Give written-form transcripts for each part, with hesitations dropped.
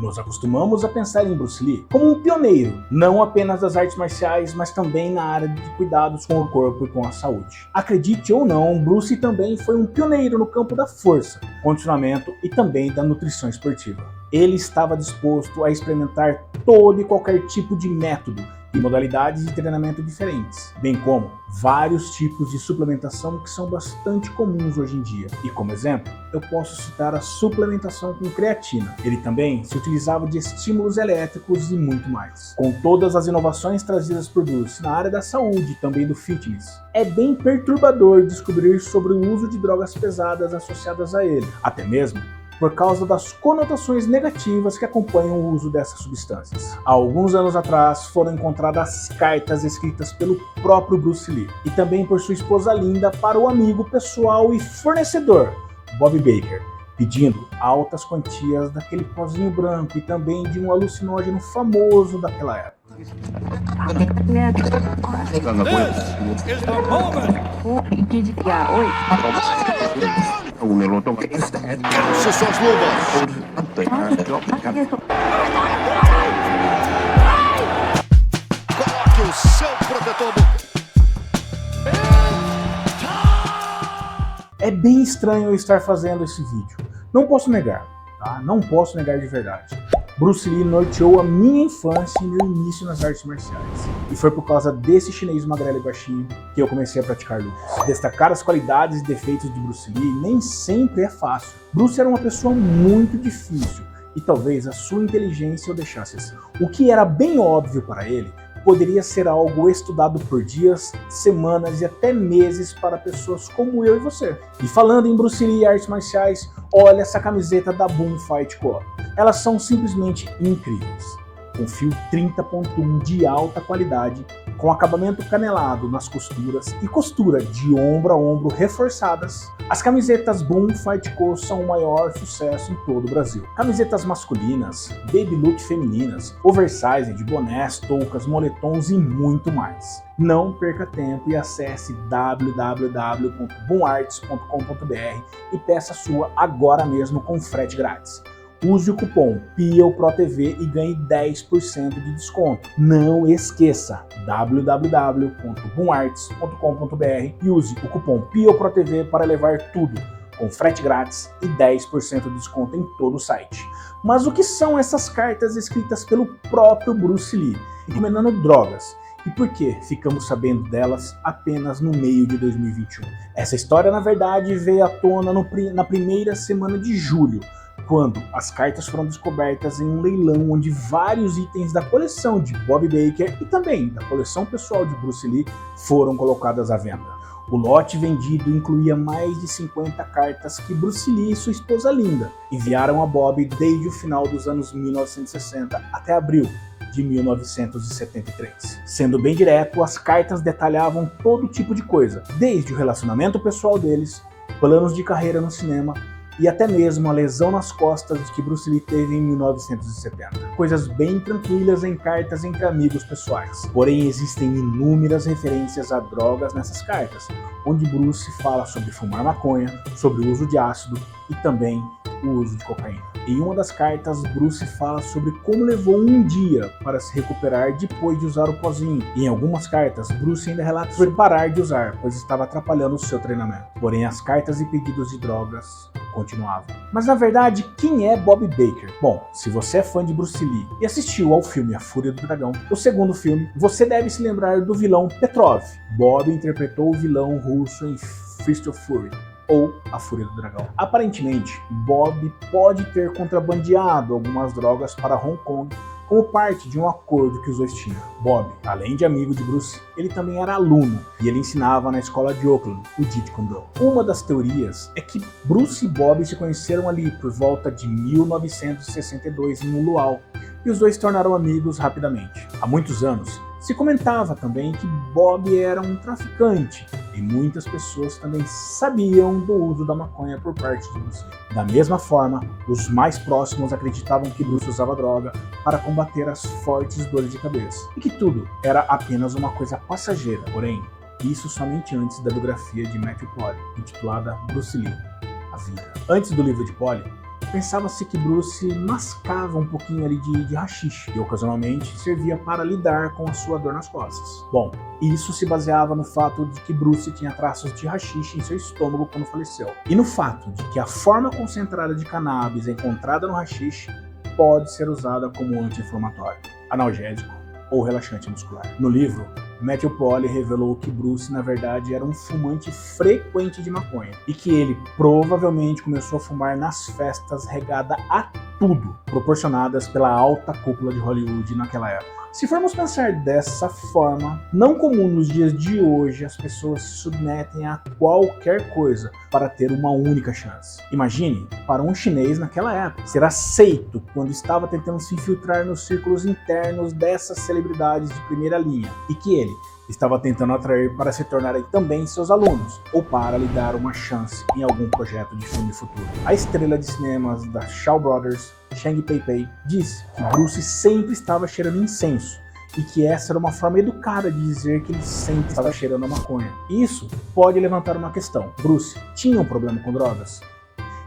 Nos acostumamos a pensar em Bruce Lee como um pioneiro, não apenas das artes marciais, mas também na área de cuidados com o corpo e com a saúde. Acredite ou não, Bruce também foi um pioneiro no campo da força, condicionamento e também da nutrição esportiva. Ele estava disposto a experimentar todo e qualquer tipo de método e modalidades de treinamento diferentes, bem como vários tipos de suplementação que são bastante comuns hoje em dia. E como exemplo, eu posso citar a suplementação com creatina. Ele também se utilizava de estímulos elétricos e muito mais. Com todas as inovações trazidas por Bruce na área da saúde e também do fitness, é bem perturbador descobrir sobre o uso de drogas pesadas associadas a ele, até mesmo por causa das conotações negativas que acompanham o uso dessas substâncias. Há alguns anos atrás foram encontradas cartas escritas pelo próprio Bruce Lee e também por sua esposa Linda para o amigo pessoal e fornecedor Bob Baker, pedindo altas quantias daquele pozinho branco e também de um alucinógeno famoso daquela época. Calce suas luvas. Coloque o seu protetor bucal. É bem estranho eu estar fazendo esse vídeo. Não posso negar, tá? Não posso negar de verdade. Bruce Lee norteou a minha infância e meu início nas artes marciais. E foi por causa desse chinês magrelo e baixinho que eu comecei a praticar lutas. Destacar as qualidades e defeitos de Bruce Lee nem sempre é fácil. Bruce era uma pessoa muito difícil e talvez a sua inteligência o deixasse assim. O que era bem óbvio para ele poderia ser algo estudado por dias, semanas e até meses para pessoas como eu e você. E falando em Bruce Lee e artes marciais, olha essa camiseta da Boom Fight Co. Elas são simplesmente incríveis. Com fio 30.1 de alta qualidade, com acabamento canelado nas costuras e costura de ombro a ombro reforçadas, as camisetas Boom Fight Co são o maior sucesso em todo o Brasil. Camisetas masculinas, baby look femininas, oversize de bonés, toucas, moletons e muito mais. Não perca tempo e acesse www.boomarts.com.br e peça a sua agora mesmo com frete grátis. Use o cupom PIOPROTV e ganhe 10% de desconto. Não esqueça, www.boomarts.com.br e use o cupom PIOPROTV para levar tudo com frete grátis e 10% de desconto em todo o site. Mas o que são essas cartas escritas pelo próprio Bruce Lee, recomendando drogas? E por que ficamos sabendo delas apenas no meio de 2021? Essa história, na verdade, veio à tona na primeira semana de julho, quando as cartas foram descobertas em um leilão onde vários itens da coleção de Bob Baker e também da coleção pessoal de Bruce Lee foram colocadas à venda. O lote vendido incluía mais de 50 cartas que Bruce Lee e sua esposa Linda enviaram a Bob desde o final dos anos 1960 até abril de 1973. Sendo bem direto, as cartas detalhavam todo tipo de coisa, desde o relacionamento pessoal deles, planos de carreira no cinema, e até mesmo a lesão nas costas que Bruce Lee teve em 1970. Coisas bem tranquilas em cartas entre amigos pessoais. Porém, existem inúmeras referências a drogas nessas cartas, onde Bruce fala sobre fumar maconha, sobre o uso de ácido e também o uso de cocaína. Em uma das cartas, Bruce fala sobre como levou um dia para se recuperar depois de usar o pozinho. E em algumas cartas, Bruce ainda relata sobre parar de usar, pois estava atrapalhando o seu treinamento. Porém, as cartas e pedidos de drogas continuavam. Mas na verdade, quem é Bob Baker? Bom, se você é fã de Bruce Lee e assistiu ao filme A Fúria do Dragão, o segundo filme, você deve se lembrar do vilão Petrov. Bob interpretou o vilão russo em Fist of Fury, ou A Fúria do Dragão. Aparentemente, Bob pode ter contrabandeado algumas drogas para Hong Kong como parte de um acordo que os dois tinham. Bob, além de amigo de Bruce, ele também era aluno e ele ensinava na escola de Oakland, o Jeet Kune Do. Uma das teorias é que Bruce e Bob se conheceram ali por volta de 1962 em um luau e os dois se tornaram amigos rapidamente. Há muitos anos, se comentava também que Bob era um traficante e muitas pessoas também sabiam do uso da maconha por parte de Bruce Lee. Da mesma forma, os mais próximos acreditavam que Bruce usava droga para combater as fortes dores de cabeça e que tudo era apenas uma coisa passageira. Porém, isso somente antes da biografia de Matthew Polly, intitulada Bruce Lee, A Vida. Antes do livro de Polly, pensava-se que Bruce mascava um pouquinho ali de haxixe e ocasionalmente servia para lidar com a sua dor nas costas. Bom, isso se baseava no fato de que Bruce tinha traços de haxixe em seu estômago quando faleceu, e no fato de que a forma concentrada de cannabis encontrada no haxixe pode ser usada como anti-inflamatório, analgésico ou relaxante muscular. No livro, Matthew Polly revelou que Bruce, na verdade, era um fumante frequente de maconha e que ele provavelmente começou a fumar nas festas regada a tudo, proporcionadas pela alta cúpula de Hollywood naquela época. Se formos pensar dessa forma, não comum nos dias de hoje as pessoas se submetem a qualquer coisa para ter uma única chance. Imagine, para um chinês naquela época, ser aceito quando estava tentando se infiltrar nos círculos internos dessas celebridades de primeira linha e que ele estava tentando atrair para se tornarem também seus alunos ou para lhe dar uma chance em algum projeto de filme futuro. A estrela de cinemas da Shaw Brothers, Chang Pei-Pei, disse que Bruce sempre estava cheirando incenso e que essa era uma forma educada de dizer que ele sempre estava cheirando a maconha. Isso pode levantar uma questão. Bruce tinha um problema com drogas?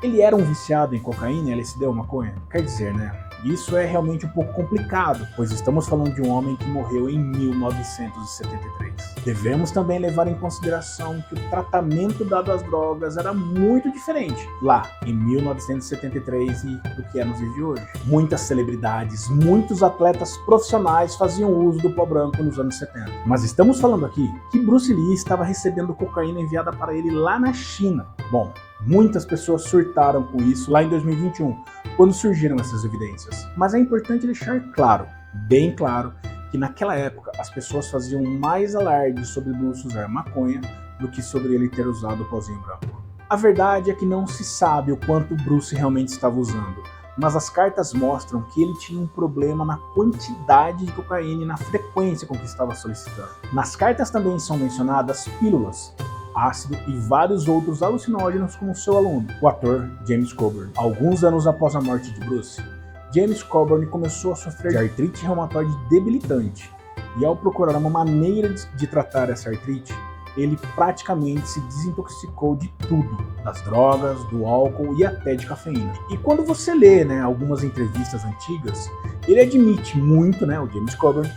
Ele era um viciado em cocaína, LSD ou maconha? Quer dizer, né? Isso é realmente um pouco complicado, pois estamos falando de um homem que morreu em 1973. Devemos também levar em consideração que o tratamento dado às drogas era muito diferente lá em 1973 e do que é nos dias de hoje. Muitas celebridades, muitos atletas profissionais faziam uso do pó branco nos anos 70. Mas estamos falando aqui que Bruce Lee estava recebendo cocaína enviada para ele lá na China. Bom, muitas pessoas surtaram com isso lá em 2021, quando surgiram essas evidências. Mas é importante deixar claro, bem claro, que naquela época as pessoas faziam mais alarde sobre Bruce usar maconha do que sobre ele ter usado o pozinho branco. A verdade é que não se sabe o quanto Bruce realmente estava usando, mas as cartas mostram que ele tinha um problema na quantidade de cocaína e na frequência com que estava solicitando. Nas cartas também são mencionadas pílulas, ácido e vários outros alucinógenos como seu aluno, o ator James Coburn. Alguns anos após a morte de Bruce, James Coburn começou a sofrer de artrite reumatoide debilitante e ao procurar uma maneira de tratar essa artrite, ele praticamente se desintoxicou de tudo, das drogas, do álcool e até de cafeína. E quando você lê algumas entrevistas antigas, ele admite muito, o James Coburn,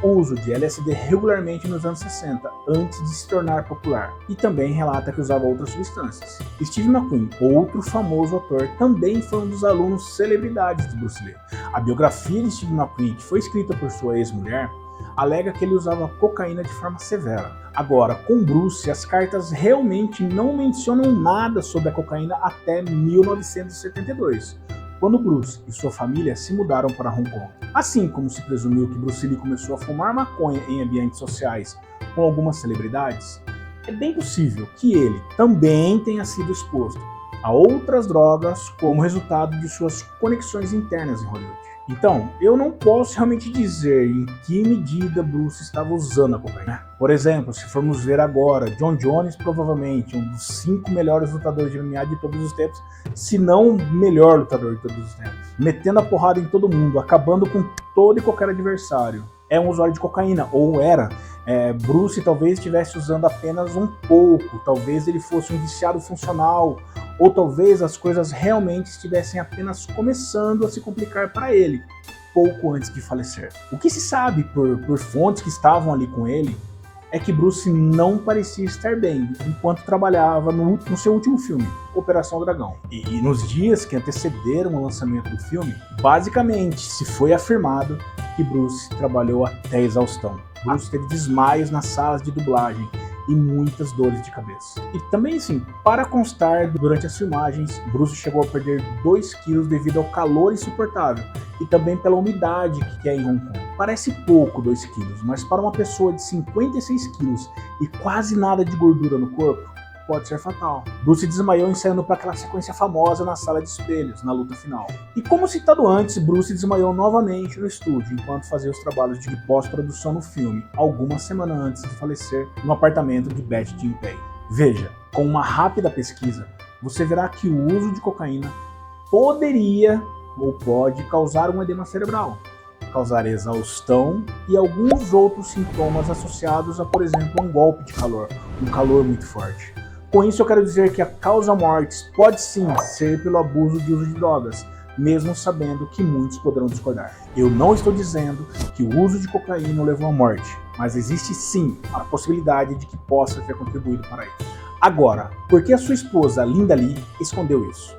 o uso de LSD regularmente nos anos 60, antes de se tornar popular, e também relata que usava outras substâncias. Steve McQueen, outro famoso ator, também foi um dos alunos celebridades de Bruce Lee. A biografia de Steve McQueen, que foi escrita por sua ex-mulher, alega que ele usava cocaína de forma severa. Agora, com Bruce, as cartas realmente não mencionam nada sobre a cocaína até 1972. Quando Bruce e sua família se mudaram para Hong Kong. Assim como se presumiu que Bruce Lee começou a fumar maconha em ambientes sociais com algumas celebridades, é bem possível que ele também tenha sido exposto a outras drogas como resultado de suas conexões internas em Hollywood. Então, eu não posso realmente dizer em que medida Bruce estava usando a cocaína. Por exemplo, se formos ver agora, John Jones provavelmente um dos 5 melhores lutadores de MMA de todos os tempos, se não o melhor lutador de todos os tempos, metendo a porrada em todo mundo, acabando com todo e qualquer adversário. É um usuário de cocaína, ou era. Bruce talvez estivesse usando apenas um pouco, talvez ele fosse um viciado funcional, ou talvez as coisas realmente estivessem apenas começando a se complicar para ele, pouco antes de falecer. O que se sabe por fontes que estavam ali com ele é que Bruce não parecia estar bem enquanto trabalhava no seu último filme, Operação Dragão. E nos dias que antecederam o lançamento do filme, basicamente se foi afirmado que Bruce trabalhou até exaustão. Bruce teve desmaios nas salas de dublagem e muitas dores de cabeça. E também, assim, para constar, durante as filmagens, Bruce chegou a perder 2 quilos devido ao calor insuportável e também pela umidade que é em Hong Kong. Parece pouco 2 quilos, mas para uma pessoa de 56 quilos e quase nada de gordura no corpo, pode ser fatal. Bruce desmaiou ensaiando para aquela sequência famosa na sala de espelhos, na luta final. E como citado antes, Bruce desmaiou novamente no estúdio, enquanto fazia os trabalhos de pós-produção no filme, algumas semanas antes de falecer no apartamento de Beth Jinpei. Veja, com uma rápida pesquisa, você verá que o uso de cocaína poderia ou pode causar um edema cerebral, causar exaustão e alguns outros sintomas associados a, por exemplo, um golpe de calor, um calor muito forte. Com isso eu quero dizer que a causa mortes pode sim ser pelo abuso de uso de drogas, mesmo sabendo que muitos poderão discordar. Eu não estou dizendo que o uso de cocaína o levou à morte, mas existe sim a possibilidade de que possa ter contribuído para isso. Agora, por que a sua esposa, Linda Lee, escondeu isso?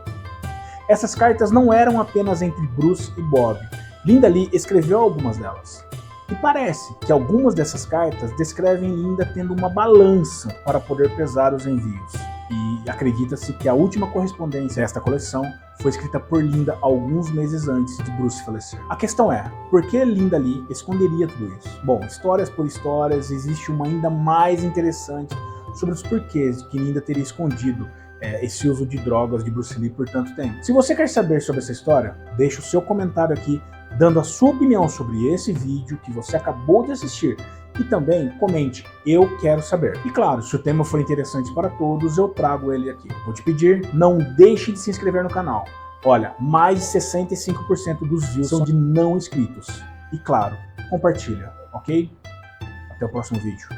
Essas cartas não eram apenas entre Bruce e Bob. Linda Lee escreveu algumas delas. E parece que algumas dessas cartas descrevem Linda tendo uma balança para poder pesar os envios. E acredita-se que a última correspondência desta coleção foi escrita por Linda alguns meses antes de Bruce falecer. A questão é, por que Linda Lee esconderia tudo isso? Bom, histórias por histórias, existe uma ainda mais interessante sobre os porquês de que Linda teria escondido esse uso de drogas de Bruce Lee por tanto tempo. Se você quer saber sobre essa história, deixe o seu comentário aqui, dando a sua opinião sobre esse vídeo que você acabou de assistir. E também comente, eu quero saber. E claro, se o tema for interessante para todos, eu trago ele aqui. Vou te pedir, não deixe de se inscrever no canal. Olha, mais de 65% dos views são de não inscritos. E claro, compartilha, ok? Até o próximo vídeo.